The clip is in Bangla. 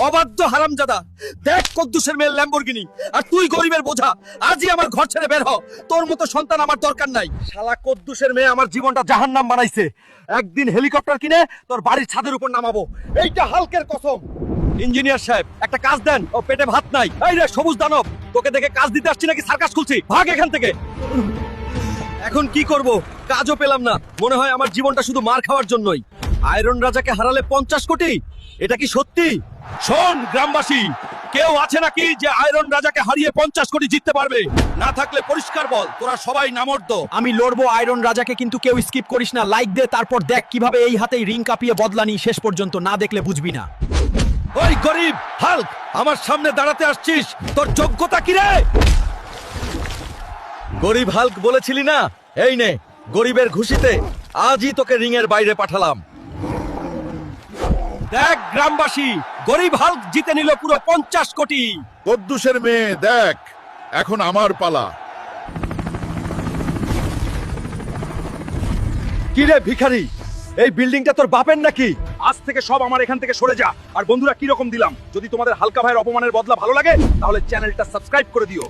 অবাধ্য হারামজাদা, দেখ কদ্দুসের মেয়ে ল্যাম্বরগিনি, আর তুই গরিবের বোঝা। আজই আমার ঘর ছেড়ে বের হ, তোর মতো সন্তান আমার দরকার নাই। শালা কদ্দুসের মেয়ে আমার জীবনটা জাহান্নাম বানাইছে। একদিন হেলিকপ্টার কিনে তোর বাড়ির ছাদের উপর নামাবো, এইটা হালকের কসম। ইঞ্জিনিয়ার সাহেব, একটা কাজ দেন, ও পেটে ভাত নাই। এই রে সবুজ দানব, তোকে দেখে কাজ দিতে আসছি নাকি সার্কাস খুলছি? ভাগ এখান থেকে। এখন কি করব, কাজও পেলাম না। মনে হয় আমার জীবনটা শুধু মার খাওয়ার জন্যই। আয়রন রাজাকে হারালে 50 কোটি, এটা কি সত্যি? শোন গ্রামবাসী, কেউ আছে নাকি যে আয়রন রাজাকে হারিয়ে 50 কোটি জিততে পারবে? না থাকলে পরিষ্কার বল, তোরা সবাই নামর্দ। আমি লড়বো আয়রন রাজাকে, কিন্তু কেউ স্কিপ করিস না। লাইক দে, তারপর দেখ কিভাবে এই হাতেই রিং কাঁপিয়ে বদলানি। শেষ পর্যন্ত না দেখলে বুঝবি না। ওই গরিব হাল্ক, আমার সামনে দাঁড়াতে আসছিস, তোর যোগ্যতা কি রে? গরিব হাল্ক বলেছিলি না, এই নে গরিবের ঘুষিতে আজই তোকে রিং এর বাইরে পাঠালাম। দেখ গ্রামবাসী, গরিব হাল্ক জিতে নিল পুরো 50 কোটি। কদ্দুসের মেয়ে দেখ, এখন আমার পালা। কি রে ভিখারি, এই বিল্ডিংটা তোর বাপের নাকি? আজ থেকে সব আমার এখান থেকে সরে যা। আর বন্ধুরা, কি রকম দিলাম? যদি তোমাদের হালকা ভাইয়ের অপমানের বদলা ভালো লাগে তাহলে চ্যানেলটা সাবস্ক্রাইব করে দিও।